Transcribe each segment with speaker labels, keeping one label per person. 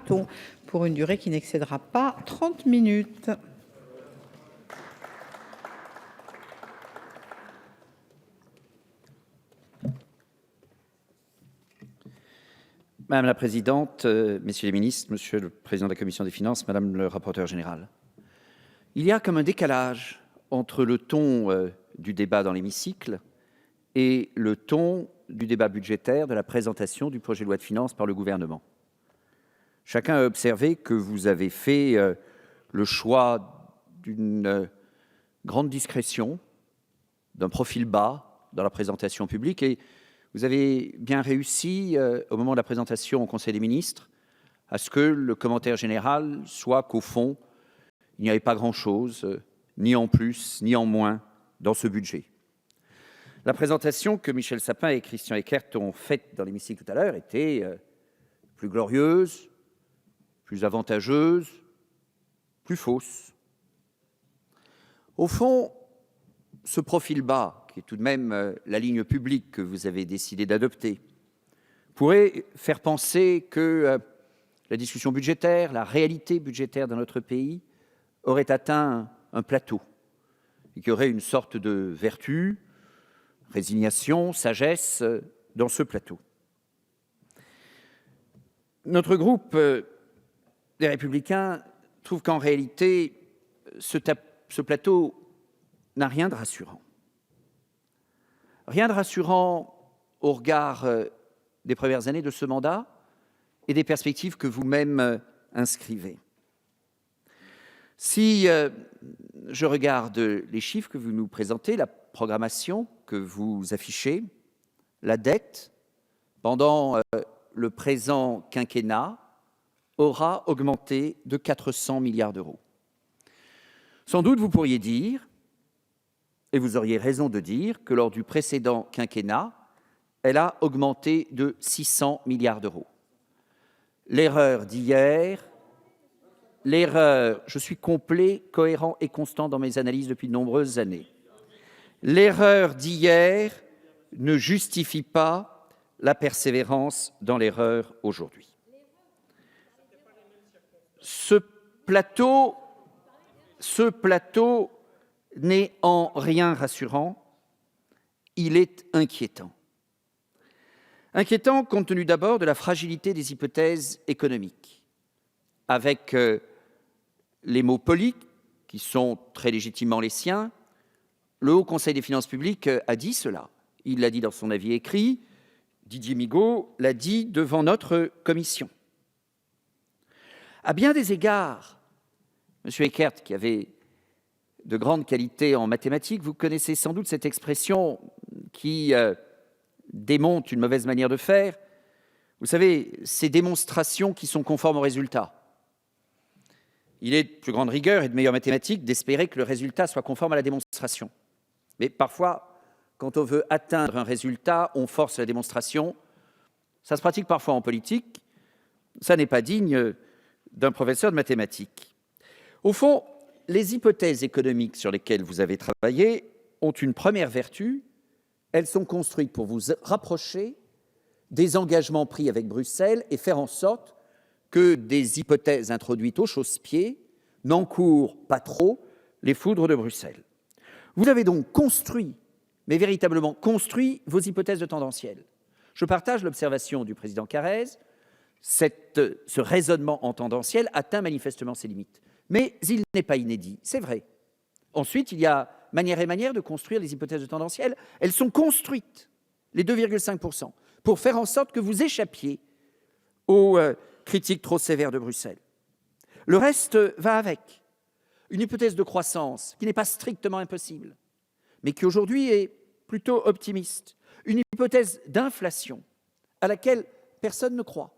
Speaker 1: marathon pour une durée qui n'excédera pas 30 minutes.
Speaker 2: Madame la Présidente, Messieurs les ministres, Monsieur le Président de la Commission des Finances, Madame le rapporteur général, il y a comme un décalage entre le ton du débat dans l'hémicycle et le ton du débat budgétaire de la présentation du projet de loi de finances par le gouvernement. Chacun a observé que vous avez fait le choix d'une grande discrétion, d'un profil bas dans la présentation publique, et vous avez bien réussi, au moment de la présentation au Conseil des ministres, à ce que le commentaire général soit qu'au fond, il n'y avait pas grand-chose, ni en plus, ni en moins, dans ce budget. La présentation que Michel Sapin et Christian Eckert ont faite dans l'hémicycle tout à l'heure était plus glorieuse, plus avantageuse, plus fausse. Au fond, ce profil bas, qui est tout de même la ligne publique que vous avez décidé d'adopter, pourrait faire penser que la discussion budgétaire, la réalité budgétaire dans notre pays aurait atteint un plateau et qu'il y aurait une sorte de vertu, résignation, sagesse dans ce plateau. Notre groupe des Républicains trouve qu'en réalité, ce plateau n'a rien de rassurant. Rien de rassurant au regard des premières années de ce mandat et des perspectives que vous-même inscrivez. Si je regarde les chiffres que vous nous présentez, la programmation que vous affichez, la dette, pendant le présent quinquennat, aura augmenté de 400 milliards d'euros. Sans doute, vous pourriez dire, et vous auriez raison de dire, que lors du précédent quinquennat, elle a augmenté de 600 milliards d'euros. L'erreur d'hier, je suis complet, cohérent et constant dans mes analyses depuis de nombreuses années. L'erreur d'hier ne justifie pas la persévérance dans l'erreur aujourd'hui. Ce plateau n'est en rien rassurant, il est inquiétant. Inquiétant compte tenu d'abord de la fragilité des hypothèses économiques, avec les mots polis, qui sont très légitimement les siens. Le Haut Conseil des finances publiques a dit cela. Il l'a dit dans son avis écrit, Didier Migaud l'a dit devant notre commission. À bien des égards, M. Eckert, qui avait de grandes qualités en mathématiques, vous connaissez sans doute cette expression qui démonte une mauvaise manière de faire. Vous savez, ces démonstrations qui sont conformes au résultat. Il est de plus grande rigueur et de meilleure mathématique d'espérer que le résultat soit conforme à la démonstration. Mais parfois, quand on veut atteindre un résultat, on force la démonstration. Ça se pratique parfois en politique. Ça n'est pas digne d'un professeur de mathématiques. Au fond, les hypothèses économiques sur lesquelles vous avez travaillé ont une première vertu. Elles sont construites pour vous rapprocher des engagements pris avec Bruxelles et faire en sorte que des hypothèses introduites au chausse-pied n'encourent pas trop les foudres de Bruxelles. Vous avez donc construit, mais véritablement construit, vos hypothèses de tendanciel. Je partage l'observation du président Carrez, ce raisonnement en tendanciel atteint manifestement ses limites. Mais il n'est pas inédit, c'est vrai. Ensuite, il y a manière et manière de construire les hypothèses de tendanciel. Elles sont construites, les 2,5%, pour faire en sorte que vous échappiez aux critiques trop sévères de Bruxelles. Le reste va avec. Une hypothèse de croissance qui n'est pas strictement impossible, mais qui aujourd'hui est plutôt optimiste. Une hypothèse d'inflation à laquelle personne ne croit.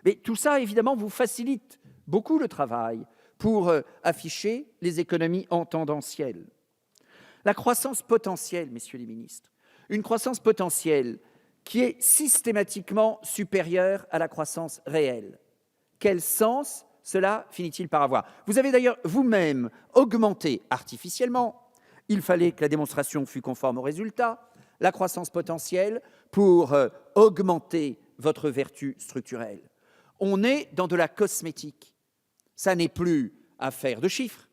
Speaker 2: Mais tout ça, évidemment, vous facilite beaucoup le travail pour afficher les économies en tendanciel. La croissance potentielle, messieurs les ministres, une croissance potentielle qui est systématiquement supérieure à la croissance réelle. Quel sens cela finit-il par avoir? Vous avez d'ailleurs vous-même augmenté artificiellement, il fallait que la démonstration fût conforme au résultat, la croissance potentielle pour augmenter votre vertu structurelle. On est dans de la cosmétique. Ça n'est plus affaire de chiffres.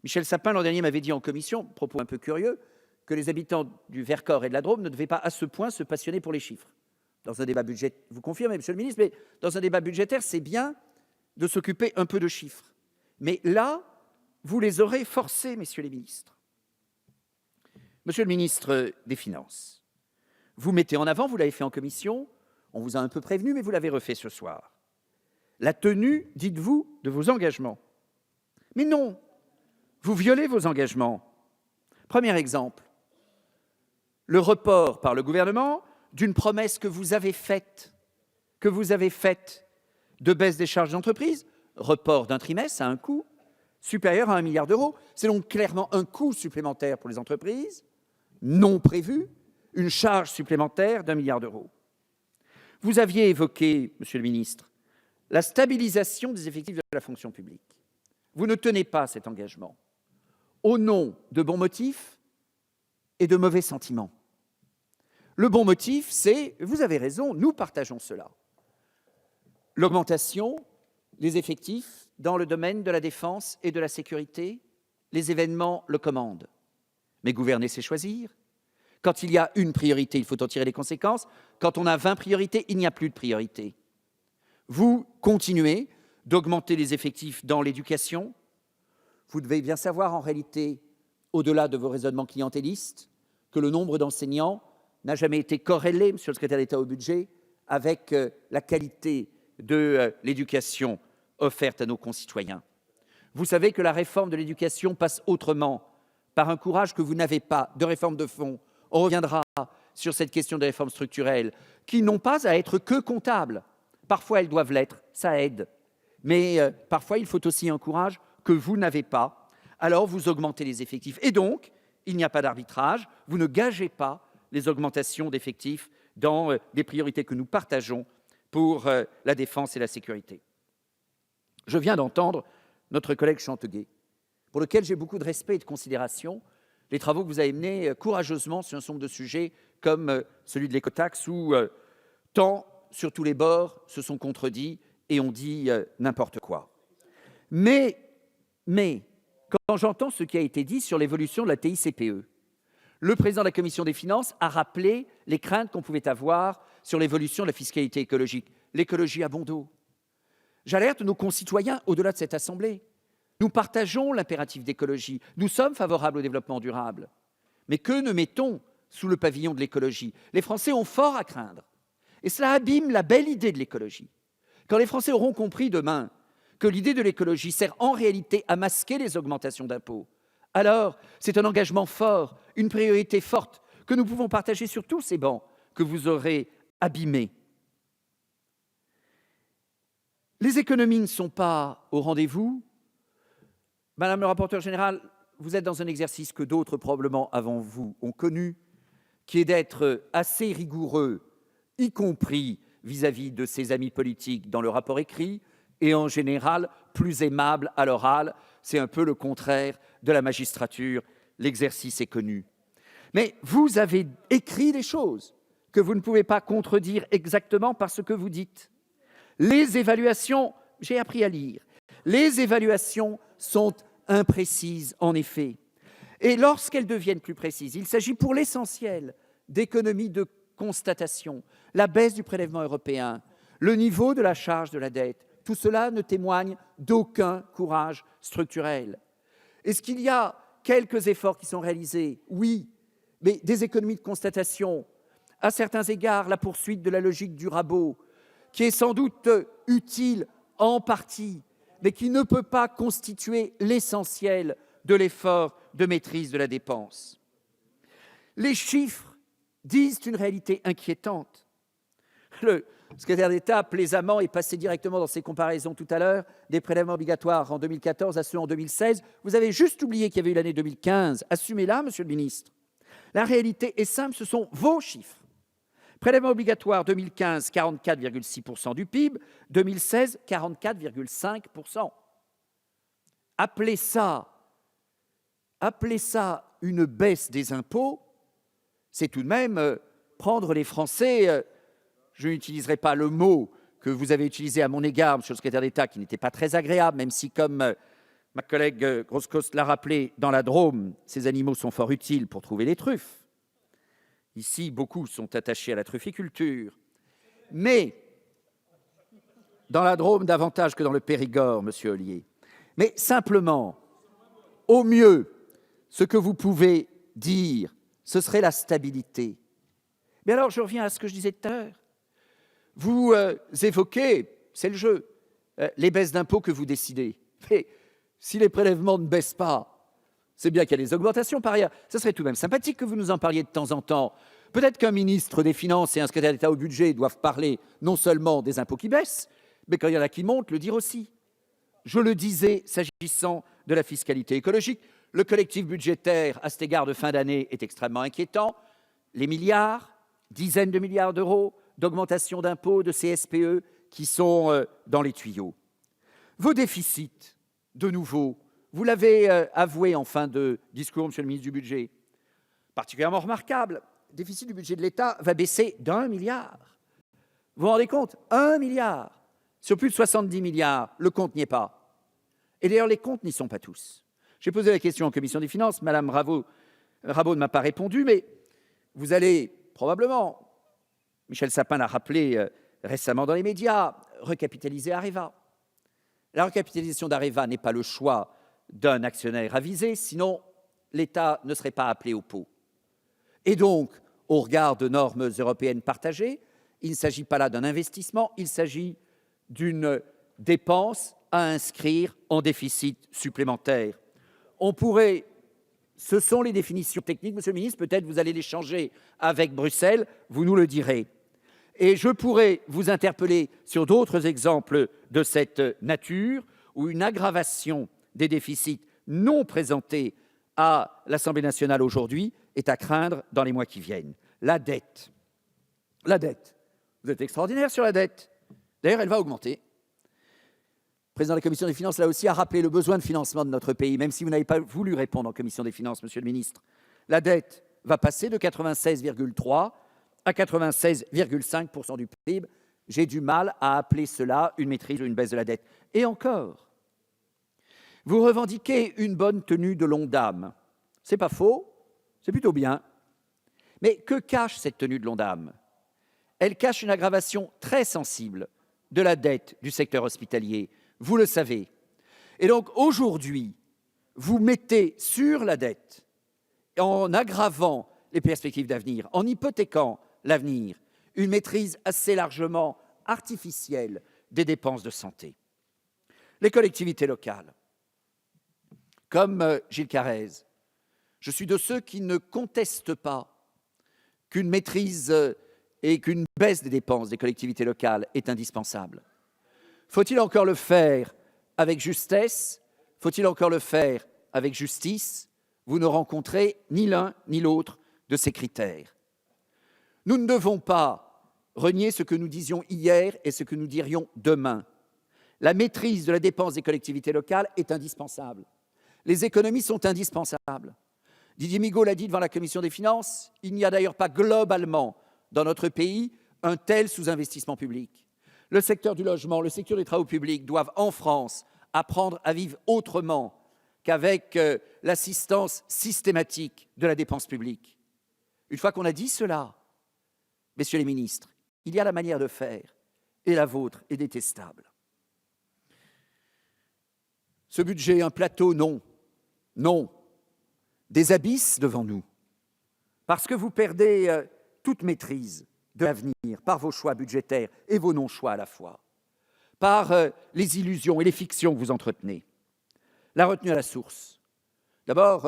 Speaker 2: Michel Sapin, l'an dernier, m'avait dit en commission, propos un peu curieux, que les habitants du Vercors et de la Drôme ne devaient pas à ce point se passionner pour les chiffres. Dans un débat budgétaire, vous confirmez, monsieur le ministre, mais dans un débat budgétaire, c'est bien de s'occuper un peu de chiffres. Mais là, vous les aurez forcés, messieurs les ministres. Monsieur le ministre des Finances, vous mettez en avant, vous l'avez fait en commission, on vous a un peu prévenu, mais vous l'avez refait ce soir, la tenue, dites-vous, de vos engagements. Mais non, vous violez vos engagements. Premier exemple, le report par le gouvernement d'une promesse que vous avez faite de baisse des charges d'entreprise, report d'un trimestre à un coût supérieur à 1 milliard d'euros. C'est donc clairement un coût supplémentaire pour les entreprises, non prévu, une charge supplémentaire d'1 milliard d'euros. Vous aviez évoqué, monsieur le ministre, la stabilisation des effectifs de la fonction publique. Vous ne tenez pas cet engagement, au nom de bons motifs et de mauvais sentiments. Le bon motif, c'est, vous avez raison, nous partageons cela, l'augmentation des effectifs dans le domaine de la défense et de la sécurité, les événements le commandent. Mais gouverner, c'est choisir. Quand il y a une priorité, il faut en tirer les conséquences. Quand on a 20 priorités, il n'y a plus de priorité. Vous continuez d'augmenter les effectifs dans l'éducation. Vous devez bien savoir, en réalité, au-delà de vos raisonnements clientélistes, que le nombre d'enseignants n'a jamais été corrélé, monsieur le secrétaire d'État au budget, avec la qualité de l'éducation offerte à nos concitoyens. Vous savez que la réforme de l'éducation passe autrement, par un courage que vous n'avez pas, de réforme de fond. On reviendra sur cette question de réformes structurelles, qui n'ont pas à être que comptables. Parfois, elles doivent l'être, ça aide. Mais parfois, il faut aussi un courage que vous n'avez pas. Alors, vous augmentez les effectifs. Et donc, il n'y a pas d'arbitrage. Vous ne gagez pas les augmentations d'effectifs dans des priorités que nous partageons pour la défense et la sécurité. Je viens d'entendre notre collègue Chanteguet, pour lequel j'ai beaucoup de respect et de considération, les travaux que vous avez menés courageusement sur un certain nombre de sujets comme celui de l'écotaxe, où tant sur tous les bords se sont contredits et ont dit n'importe quoi. Mais quand j'entends ce qui a été dit sur l'évolution de la TICPE, le président de la Commission des finances a rappelé les craintes qu'on pouvait avoir sur l'évolution de la fiscalité écologique. L'écologie à bon dos. J'alerte nos concitoyens au-delà de cette Assemblée. Nous partageons l'impératif d'écologie. Nous sommes favorables au développement durable. Mais que ne mettons sous le pavillon de l'écologie? Les Français ont fort à craindre. Et cela abîme la belle idée de l'écologie. Quand les Français auront compris demain que l'idée de l'écologie sert en réalité à masquer les augmentations d'impôts, alors c'est un engagement fort, une priorité forte que nous pouvons partager sur tous ces bancs que vous aurez abîmés. Les économies ne sont pas au rendez-vous. Madame le rapporteur général, vous êtes dans un exercice que d'autres probablement avant vous ont connu, qui est d'être assez rigoureux, y compris vis-à-vis de ses amis politiques dans le rapport écrit, et en général plus aimable à l'oral. C'est un peu le contraire de la magistrature, l'exercice est connu. Mais vous avez écrit des choses que vous ne pouvez pas contredire exactement par ce que vous dites. Les évaluations, j'ai appris à lire, les évaluations sont imprécises en effet. Et lorsqu'elles deviennent plus précises, il s'agit pour l'essentiel d'économies de constatation, la baisse du prélèvement européen, le niveau de la charge de la dette. Tout cela ne témoigne d'aucun courage structurel. Est-ce qu'il y a quelques efforts qui sont réalisés? Oui, mais des économies de constatation, à certains égards la poursuite de la logique du rabot, qui est sans doute utile en partie, mais qui ne peut pas constituer l'essentiel de l'effort de maîtrise de la dépense. Les chiffres disent une réalité inquiétante. Le secrétaire d'État, plaisamment, est passé directement dans ses comparaisons tout à l'heure, des prélèvements obligatoires en 2014 à ceux en 2016. Vous avez juste oublié qu'il y avait eu l'année 2015. Assumez-la, monsieur le ministre. La réalité est simple, ce sont vos chiffres. Prélèvement obligatoire 2015, 44,6% du PIB, 2016, 44,5%. Appelez ça une baisse des impôts, c'est tout de même prendre les Français, je n'utiliserai pas le mot que vous avez utilisé à mon égard, monsieur le secrétaire d'État, qui n'était pas très agréable, même si, comme ma collègue Groscos l'a rappelé, dans la Drôme, ces animaux sont fort utiles pour trouver les truffes. Ici, beaucoup sont attachés à la trufficulture. Mais, dans la Drôme, davantage que dans le Périgord, monsieur Ollier. Mais simplement, au mieux, ce que vous pouvez dire, ce serait la stabilité. Mais alors, je reviens à ce que je disais tout à l'heure. Vous évoquez, c'est le jeu, les baisses d'impôts que vous décidez. Mais si les prélèvements ne baissent pas, c'est bien qu'il y a des augmentations par ailleurs. Ça serait tout de même sympathique que vous nous en parliez de temps en temps. Peut-être qu'un ministre des Finances et un secrétaire d'État au budget doivent parler non seulement des impôts qui baissent, mais quand il y en a qui montent, le dire aussi. Je le disais, s'agissant de la fiscalité écologique, le collectif budgétaire à cet égard de fin d'année est extrêmement inquiétant. Les milliards, dizaines de milliards d'euros d'augmentation d'impôts, de CSPE qui sont dans les tuyaux. Vos déficits, de nouveau, vous l'avez avoué en fin de discours, monsieur le ministre du Budget, particulièrement remarquable. Le déficit du budget de l'État va baisser d'1 milliard. Vous vous rendez compte? 1 milliard sur plus de 70 milliards, le compte n'y est pas. Et d'ailleurs, les comptes n'y sont pas tous. J'ai posé la question en commission des finances, Madame Rabault ne m'a pas répondu, mais vous allez probablement, Michel Sapin l'a rappelé récemment dans les médias, recapitaliser Areva. La recapitalisation d'Areva n'est pas le choix d'un actionnaire avisé, sinon l'État ne serait pas appelé au pot. Et donc, au regard de normes européennes partagées, il ne s'agit pas là d'un investissement, il s'agit d'une dépense à inscrire en déficit supplémentaire. On pourrait, ce sont les définitions techniques, monsieur le ministre, peut-être vous allez les changer avec Bruxelles, vous nous le direz. Et je pourrais vous interpeller sur d'autres exemples de cette nature, où une aggravation des déficits non présentés à l'Assemblée nationale aujourd'hui est à craindre dans les mois qui viennent. La dette. La dette. Vous êtes extraordinaire sur la dette. D'ailleurs, elle va augmenter. Le président de la Commission des finances, là aussi, a rappelé le besoin de financement de notre pays, même si vous n'avez pas voulu répondre en Commission des finances, monsieur le ministre. La dette va passer de 96,3 à 96,5% du PIB. J'ai du mal à appeler cela une maîtrise ou une baisse de la dette. Et encore, vous revendiquez une bonne tenue de l'ONDAM. C'est pas faux, c'est plutôt bien. Mais que cache cette tenue de l'ONDAM? Elle cache une aggravation très sensible de la dette du secteur hospitalier. Vous le savez. Et donc aujourd'hui, vous mettez sur la dette, en aggravant les perspectives d'avenir, en hypothéquant l'avenir, une maîtrise assez largement artificielle des dépenses de santé. Les collectivités locales, comme Gilles Carrez, je suis de ceux qui ne contestent pas qu'une maîtrise et qu'une baisse des dépenses des collectivités locales est indispensable. Faut-il encore le faire avec justesse? Faut-il encore le faire avec justice? Vous ne rencontrez ni l'un ni l'autre de ces critères. Nous ne devons pas renier ce que nous disions hier et ce que nous dirions demain. La maîtrise de la dépense des collectivités locales est indispensable. Les économies sont indispensables. Didier Migaud l'a dit devant la Commission des finances, il n'y a d'ailleurs pas globalement dans notre pays un tel sous-investissement public. Le secteur du logement, le secteur des travaux publics doivent en France apprendre à vivre autrement qu'avec l'assistance systématique de la dépense publique. Une fois qu'on a dit cela, messieurs les ministres, il y a la manière de faire, et la vôtre est détestable. Ce budget, un plateau, non. Non. Des abysses devant nous. Parce que vous perdez toute maîtrise de l'avenir par vos choix budgétaires et vos non-choix à la fois. Par les illusions et les fictions que vous entretenez. La retenue à la source. D'abord,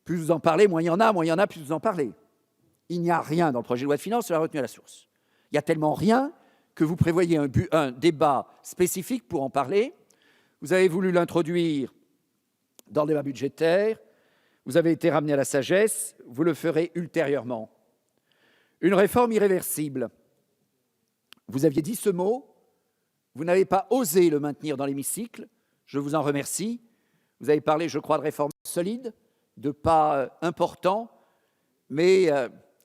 Speaker 2: plus vous en parlez, moins il y en a, plus vous en parlez. Il n'y a rien dans le projet de loi de finances sur la retenue à la source. Il y a tellement rien que vous prévoyez un débat spécifique pour en parler. Vous avez voulu l'introduire dans le débat budgétaire. Vous avez été ramené à la sagesse. Vous le ferez ultérieurement. Une réforme irréversible. Vous aviez dit ce mot. Vous n'avez pas osé le maintenir dans l'hémicycle. Je vous en remercie. Vous avez parlé, je crois, de réformes solides, de pas importants, mais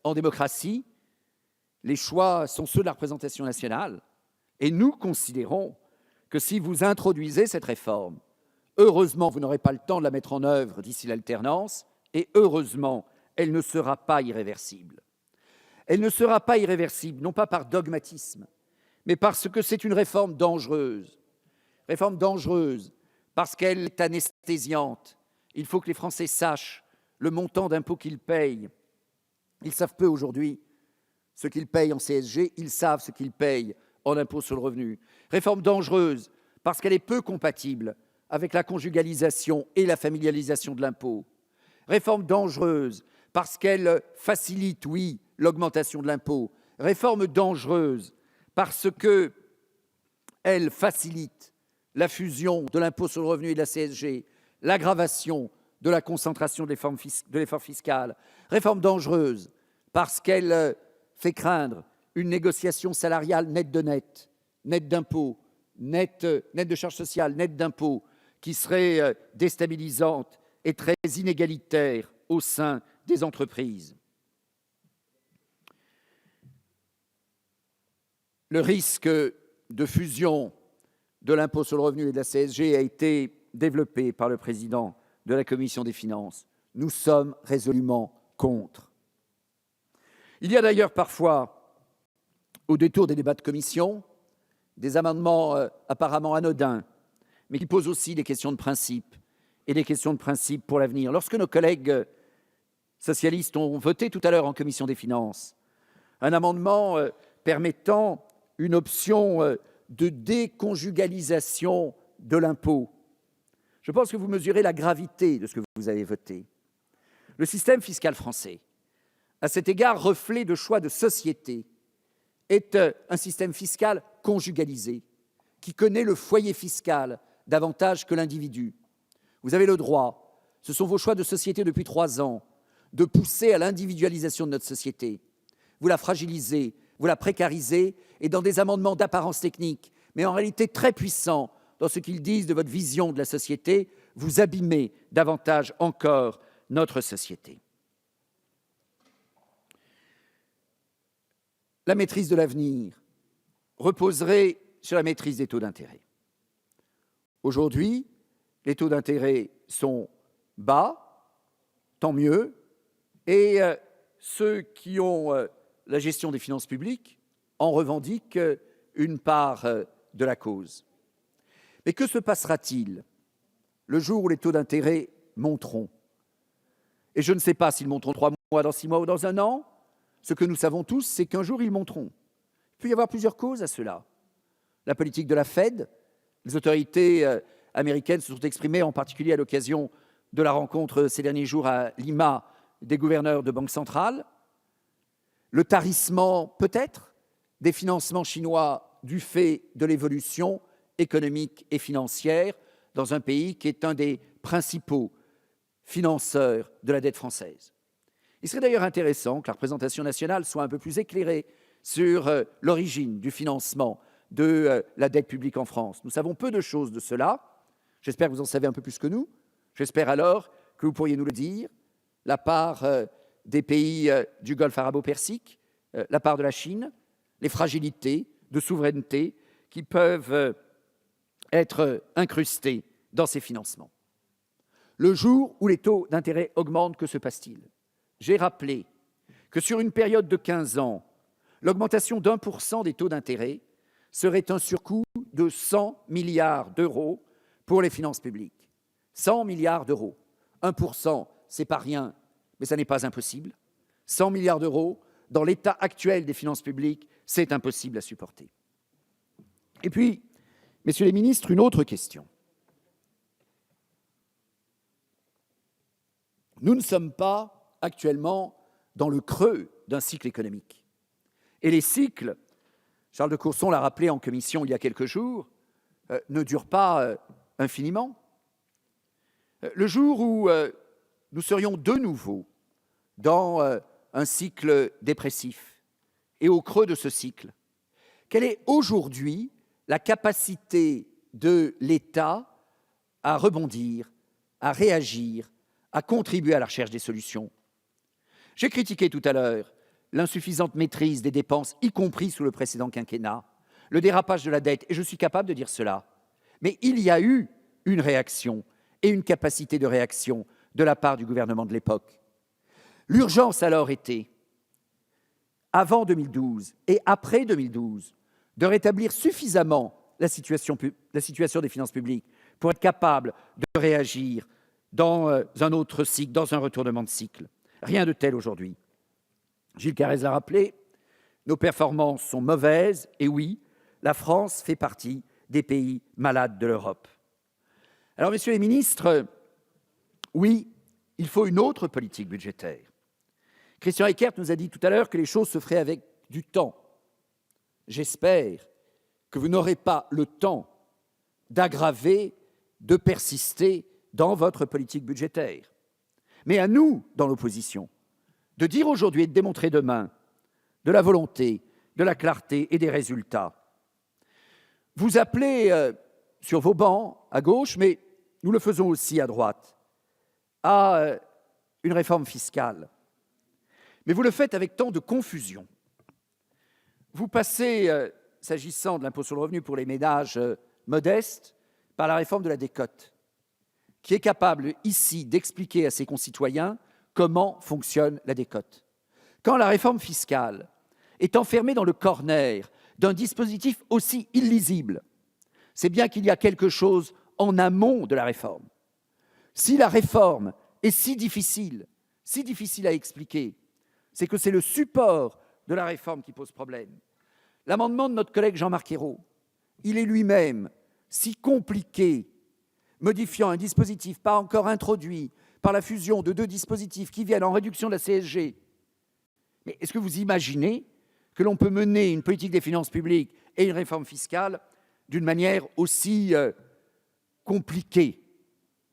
Speaker 2: en démocratie, les choix sont ceux de la représentation nationale. Et nous considérons que si vous introduisez cette réforme, heureusement, vous n'aurez pas le temps de la mettre en œuvre d'ici l'alternance, et heureusement, elle ne sera pas irréversible. Elle ne sera pas irréversible, non pas par dogmatisme, mais parce que c'est une réforme dangereuse. Réforme dangereuse parce qu'elle est anesthésiante. Il faut que les Français sachent le montant d'impôts qu'ils payent. Ils savent peu aujourd'hui ce qu'ils payent en CSG, ils savent ce qu'ils payent en impôt sur le revenu. Réforme dangereuse parce qu'elle est peu compatible avec la conjugalisation et la familialisation de l'impôt. Réforme dangereuse parce qu'elle facilite, oui, l'augmentation de l'impôt. Réforme dangereuse parce qu'elle facilite la fusion de l'impôt sur le revenu et de la CSG, l'aggravation de la concentration de l'effort fiscal. Réforme dangereuse parce qu'elle fait craindre une négociation salariale nette de net, nette d'impôts, nette de charges sociales, nette d'impôts, qui serait déstabilisante et très inégalitaire au sein des entreprises. Le risque de fusion de l'impôt sur le revenu et de la CSG a été développé par le président de la Commission des finances. Nous sommes résolument contre. Il y a d'ailleurs parfois, au détour des débats de commission, des amendements apparemment anodins, mais qui posent aussi des questions de principe, et des questions de principe pour l'avenir. Lorsque nos collègues socialistes ont voté tout à l'heure en Commission des finances un amendement permettant une option de déconjugalisation de l'impôt, je pense que vous mesurez la gravité de ce que vous avez voté. Le système fiscal français, à cet égard reflet de choix de société, est un système fiscal conjugalisé, qui connaît le foyer fiscal davantage que l'individu. Vous avez le droit, ce sont vos choix de société depuis 3 ans, de pousser à l'individualisation de notre société. Vous la fragilisez, vous la précarisez, et dans des amendements d'apparence technique, mais en réalité très puissants dans ce qu'ils disent de votre vision de la société, vous abîmez davantage encore notre société. La maîtrise de l'avenir reposerait sur la maîtrise des taux d'intérêt. Aujourd'hui, les taux d'intérêt sont bas, tant mieux, et ceux qui ont la gestion des finances publiques en revendiquent une part de la cause. Mais que se passera-t-il le jour où les taux d'intérêt monteront? Et je ne sais pas s'ils monteront 3 mois, dans 6 mois ou dans 1 an. Ce que nous savons tous, c'est qu'un jour, ils monteront. Il peut y avoir plusieurs causes à cela. La politique de la Fed, les autorités américaines se sont exprimées, en particulier à l'occasion de la rencontre ces derniers jours à Lima des gouverneurs de banques centrales. Le tarissement, peut-être, des financements chinois du fait de l'évolution économique et financière dans un pays qui est un des principaux financeurs de la dette française. Il serait d'ailleurs intéressant que la représentation nationale soit un peu plus éclairée sur l'origine du financement de la dette publique en France. Nous savons peu de choses de cela. J'espère que vous en savez un peu plus que nous. J'espère alors que vous pourriez nous le dire. La part des pays du Golfe arabo-persique, la part de la Chine, les fragilités de souveraineté qui peuvent être incrustées dans ces financements. Le jour où les taux d'intérêt augmentent, que se passe-t-il? J'ai rappelé que sur une période de 15 ans, l'augmentation d'1% des taux d'intérêt serait un surcoût de 100 milliards d'euros pour les finances publiques. 100 milliards d'euros. 1%, c'est pas rien, mais ça n'est pas impossible. 100 milliards d'euros, dans l'état actuel des finances publiques, c'est impossible à supporter. Et puis, messieurs les ministres, une autre question. Nous ne sommes pas actuellement dans le creux d'un cycle économique. Et les cycles, Charles de Courson l'a rappelé en commission il y a quelques jours, ne durent pas infiniment. Le jour où nous serions de nouveau dans un cycle dépressif et au creux de ce cycle, quelle est aujourd'hui la capacité de l'État à rebondir, à réagir, à contribuer à la recherche des solutions? J'ai critiqué tout à l'heure l'insuffisante maîtrise des dépenses, y compris sous le précédent quinquennat, le dérapage de la dette, et je suis capable de dire cela. Mais il y a eu une réaction et une capacité de réaction de la part du gouvernement de l'époque. L'urgence alors était, avant 2012 et après 2012, de rétablir suffisamment la situation des finances publiques pour être capable de réagir dans un autre cycle, dans un retournement de cycle. Rien de tel aujourd'hui. Gilles Carrez l'a rappelé, nos performances sont mauvaises, et oui, la France fait partie des pays malades de l'Europe. Alors, messieurs les ministres, oui, il faut une autre politique budgétaire. Christian Eckert nous a dit tout à l'heure que les choses se feraient avec du temps. J'espère que vous n'aurez pas le temps d'aggraver, de persister dans votre politique budgétaire. Mais à nous, dans l'opposition, de dire aujourd'hui et de démontrer demain de la volonté, de la clarté et des résultats. Vous appelez sur vos bancs, à gauche, mais nous le faisons aussi à droite, à une réforme fiscale. Mais vous le faites avec tant de confusion. Vous passez, s'agissant de l'impôt sur le revenu pour les ménages modestes, par la réforme de la décote, qui est capable ici d'expliquer à ses concitoyens comment fonctionne la décote. Quand la réforme fiscale est enfermée dans le corner d'un dispositif aussi illisible, c'est bien qu'il y a quelque chose en amont de la réforme. Si la réforme est si difficile à expliquer, c'est que c'est le support de la réforme qui pose problème. L'amendement de notre collègue Jean-Marc Ayrault, il est lui-même si compliqué, modifiant un dispositif pas encore introduit par la fusion de deux dispositifs qui viennent en réduction de la CSG. Mais est-ce que vous imaginez que l'on peut mener une politique des finances publiques et une réforme fiscale d'une manière aussi compliquée,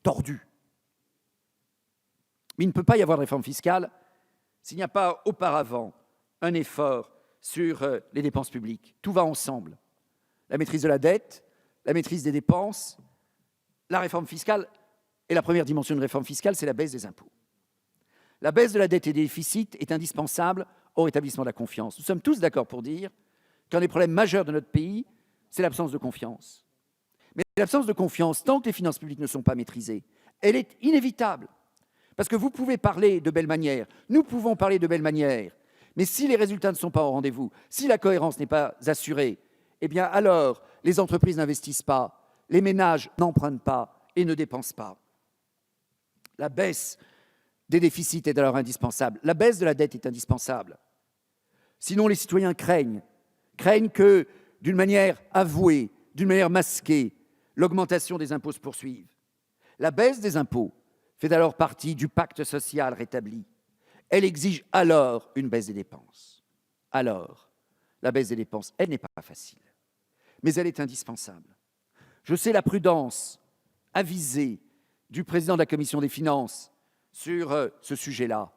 Speaker 2: tordue? Mais il ne peut pas y avoir de réforme fiscale s'il n'y a pas auparavant un effort sur les dépenses publiques. Tout va ensemble. La maîtrise de la dette, la maîtrise des dépenses, la réforme fiscale, et la première dimension de réforme fiscale, c'est la baisse des impôts. La baisse de la dette et des déficits est indispensable au rétablissement de la confiance. Nous sommes tous d'accord pour dire qu'un des problèmes majeurs de notre pays, c'est l'absence de confiance. Mais l'absence de confiance, tant que les finances publiques ne sont pas maîtrisées, elle est inévitable. Parce que vous pouvez parler de belle manière, nous pouvons parler de belle manière, mais si les résultats ne sont pas au rendez-vous, si la cohérence n'est pas assurée, eh bien alors les entreprises n'investissent pas, les ménages n'empruntent pas et ne dépensent pas. La baisse des déficits est alors indispensable. La baisse de la dette est indispensable. Sinon, les citoyens craignent que, d'une manière avouée, d'une manière masquée, l'augmentation des impôts se poursuive. La baisse des impôts fait alors partie du pacte social rétabli. Elle exige alors une baisse des dépenses. Alors, la baisse des dépenses, elle n'est pas facile, mais elle est indispensable. Je sais la prudence avisée du président de la Commission des finances sur ce sujet-là.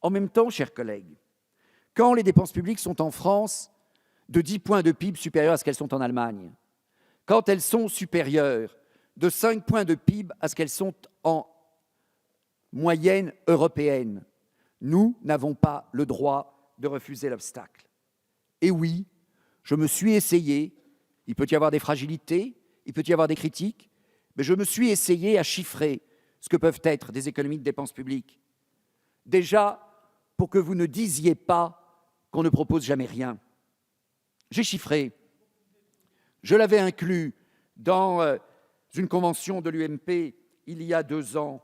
Speaker 2: En même temps, chers collègues, quand les dépenses publiques sont en France de 10 points de PIB supérieurs à ce qu'elles sont en Allemagne, quand elles sont supérieures de 5 points de PIB à ce qu'elles sont en moyenne européenne, nous n'avons pas le droit de refuser l'obstacle. Et oui, je me suis essayé, il peut y avoir des fragilités, il peut y avoir des critiques, mais je me suis essayé à chiffrer ce que peuvent être des économies de dépenses publiques. Déjà, pour que vous ne disiez pas qu'on ne propose jamais rien. J'ai chiffré, je l'avais inclus dans une convention de l'UMP il y a 2 ans,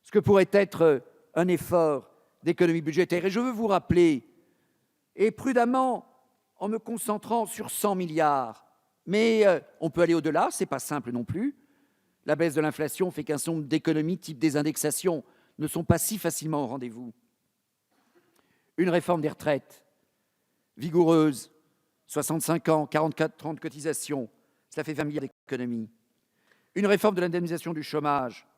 Speaker 2: ce que pourrait être un effort d'économie budgétaire. Et je veux vous rappeler, et prudemment, en me concentrant sur 100 milliards, mais on peut aller au-delà, ce n'est pas simple non plus. La baisse de l'inflation fait qu'un certain nombre d'économies type des indexations ne sont pas si facilement au rendez-vous. Une réforme des retraites vigoureuse, 65 ans, 44 ans de cotisation, cela fait 20 milliards d'économies. Une réforme de l'indemnisation du chômage.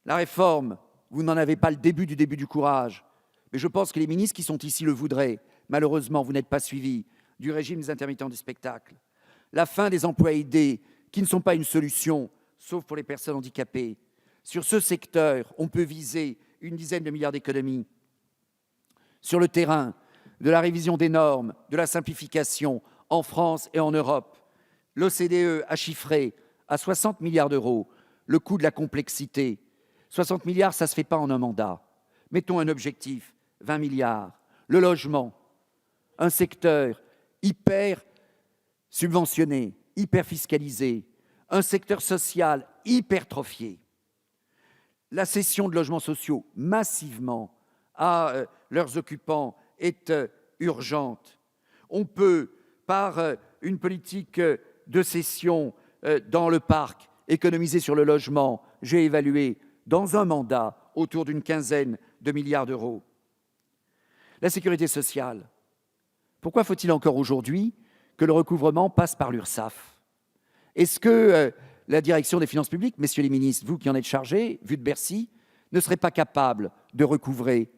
Speaker 2: La réforme, vous n'en avez pas le début du courage, mais je pense que les ministres qui sont ici le voudraient. Malheureusement, vous n'êtes pas suivis du régime des intermittents du spectacle. La fin des emplois aidés, qui ne sont pas une solution, sauf pour les personnes handicapées. Sur ce secteur, on peut viser une dizaine de milliards d'économies. Sur le terrain, de la révision des normes, de la simplification, en France et en Europe. L'OCDE a chiffré à 60 milliards d'euros le coût de la complexité. 60 milliards, ça ne se fait pas en un mandat. Mettons un objectif, 20 milliards. Le logement, un secteur hyper subventionné, hyper fiscalisé, un secteur social hypertrophié. La cession de logements sociaux massivement à leurs occupants est urgente. On peut, par une politique de cession dans le parc, économiser sur le logement, j'ai évalué, dans un mandat, autour d'une quinzaine de milliards d'euros. La sécurité sociale. Pourquoi faut-il encore aujourd'hui que le recouvrement passe par l'URSSAF? Est-ce que la direction des finances publiques, messieurs les ministres, vous qui en êtes chargés, vu de Bercy, ne serait pas capable de recouvrer?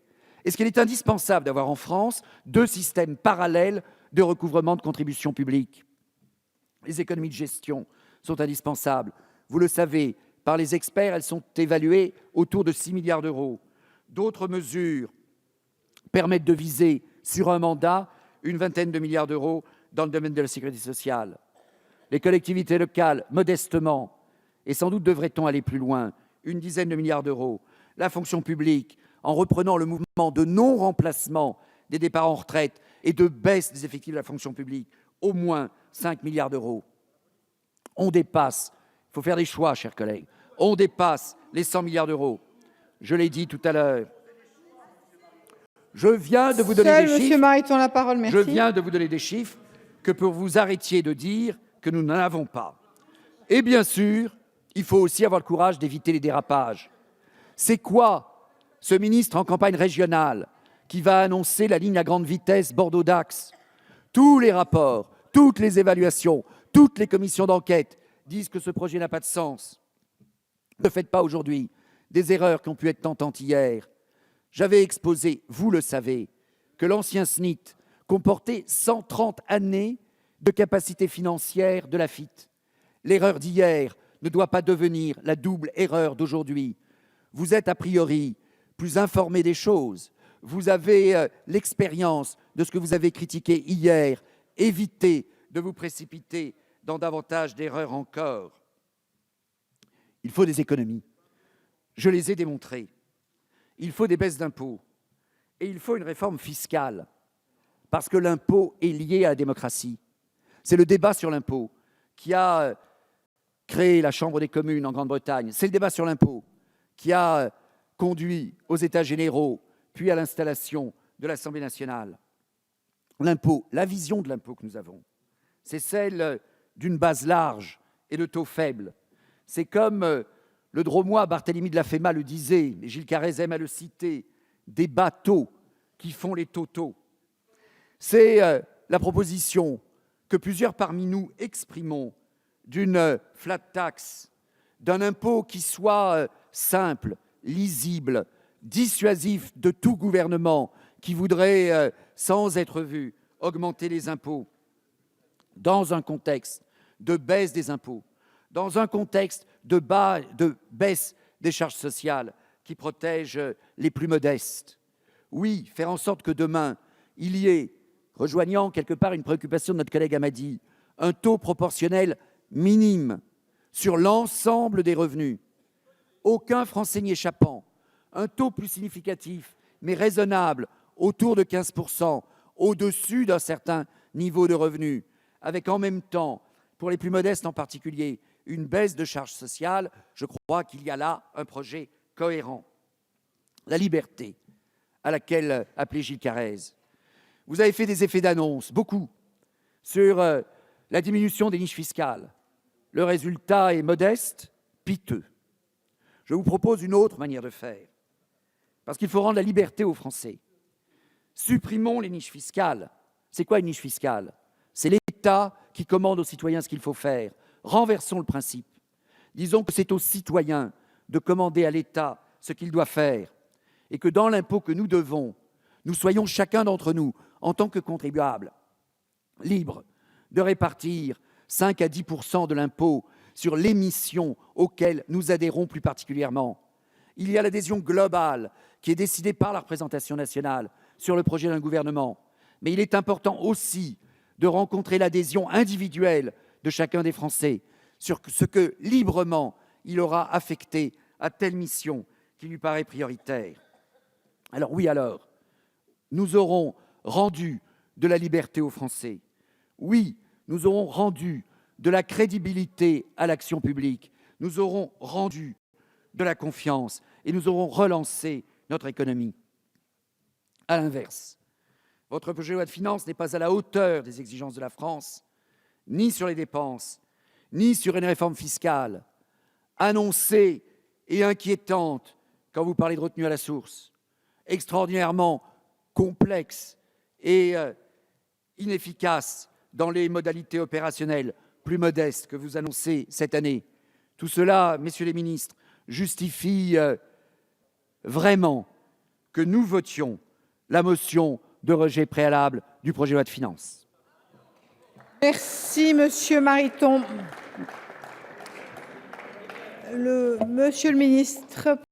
Speaker 2: Est-ce qu'il est indispensable d'avoir en France 2 systèmes parallèles de recouvrement de contributions publiques? Les économies de gestion sont indispensables. Vous le savez, par les experts, elles sont évaluées autour de 6 milliards d'euros. D'autres mesures permettent de viser sur un mandat une vingtaine de milliards d'euros dans le domaine de la sécurité sociale. Les collectivités locales, modestement, et sans doute devrait-on aller plus loin, une dizaine de milliards d'euros. La fonction publique, en reprenant le mouvement de non-remplacement des départs en retraite et de baisse des effectifs de la fonction publique, au moins 5 milliards d'euros. On dépasse, il faut faire des choix, chers collègues, on dépasse les 100 milliards d'euros. Je l'ai dit tout à l'heure. Je viens de vous donner des chiffres.
Speaker 1: Monsieur Mariton, la parole, merci.
Speaker 2: Je viens de vous donner des chiffres que pour vous arrêtiez de dire que nous n'en avons pas. Et bien sûr, il faut aussi avoir le courage d'éviter les dérapages. C'est quoi ce ministre en campagne régionale qui va annoncer la ligne à grande vitesse Bordeaux-Dax? Tous les rapports, toutes les évaluations, toutes les commissions d'enquête disent que ce projet n'a pas de sens. Ne faites pas aujourd'hui des erreurs qui ont pu être tentantes hier. J'avais exposé, vous le savez, que l'ancien SNIT comportait 130 années de capacité financière de l'AFITF. L'erreur d'hier ne doit pas devenir la double erreur d'aujourd'hui. Vous êtes a priori plus informé des choses. Vous avez l'expérience de ce que vous avez critiqué hier. Évitez de vous précipiter dans davantage d'erreurs encore. Il faut des économies. Je les ai démontrées. Il faut des baisses d'impôts. Et il faut une réforme fiscale. Parce que l'impôt est lié à la démocratie. C'est le débat sur l'impôt qui a créé la Chambre des communes en Grande-Bretagne. C'est le débat sur l'impôt qui a conduit aux États généraux, puis à l'installation de l'Assemblée nationale. L'impôt, la vision de l'impôt que nous avons, c'est celle d'une base large et de taux faibles. C'est comme le Dromois Barthélemy de la Fema le disait, et Gilles Carrez aime à le citer, des bateaux qui font les totaux. C'est la proposition que plusieurs parmi nous exprimons d'une flat tax, d'un impôt qui soit simple, lisible, dissuasif de tout gouvernement qui voudrait, sans être vu, augmenter les impôts, dans un contexte de baisse des impôts, dans un contexte de baisse des charges sociales qui protègent les plus modestes. Oui, faire en sorte que demain, il y ait, rejoignant quelque part une préoccupation de notre collègue Amadi, un taux proportionnel minime sur l'ensemble des revenus. Aucun Français n'y échappant. Un taux plus significatif, mais raisonnable, autour de 15%, au-dessus d'un certain niveau de revenus, avec en même temps, pour les plus modestes en particulier, une baisse de charges sociales, je crois qu'il y a là un projet cohérent. La liberté, à laquelle appelait Gilles Carrez. Vous avez fait des effets d'annonce, beaucoup, sur la diminution des niches fiscales. Le résultat est modeste, piteux. Je vous propose une autre manière de faire, parce qu'il faut rendre la liberté aux Français. Supprimons les niches fiscales. C'est quoi une niche fiscale? C'est l'État qui commande aux citoyens ce qu'il faut faire. Renversons le principe. Disons que c'est aux citoyens de commander à l'État ce qu'il doit faire et que dans l'impôt que nous devons, nous soyons chacun d'entre nous, en tant que contribuables, libres de répartir 5 à 10% de l'impôt sur les missions auxquelles nous adhérons plus particulièrement. Il y a l'adhésion globale qui est décidée par la représentation nationale sur le projet d'un gouvernement. Mais il est important aussi de rencontrer l'adhésion individuelle de chacun des Français sur ce que librement il aura affecté à telle mission qui lui paraît prioritaire. Alors oui, nous aurons rendu de la liberté aux Français. Oui, nous aurons rendu de la crédibilité à l'action publique. Nous aurons rendu de la confiance et nous aurons relancé notre économie. À l'inverse, votre projet de loi de finances n'est pas à la hauteur des exigences de la France, ni sur les dépenses, ni sur une réforme fiscale annoncée et inquiétante quand vous parlez de retenue à la source, extraordinairement complexe et inefficace dans les modalités opérationnelles plus modestes que vous annoncez cette année. Tout cela, messieurs les ministres, justifie vraiment que nous votions la motion de rejet préalable du projet de loi de finances.
Speaker 1: Merci, Monsieur Mariton. Monsieur le ministre.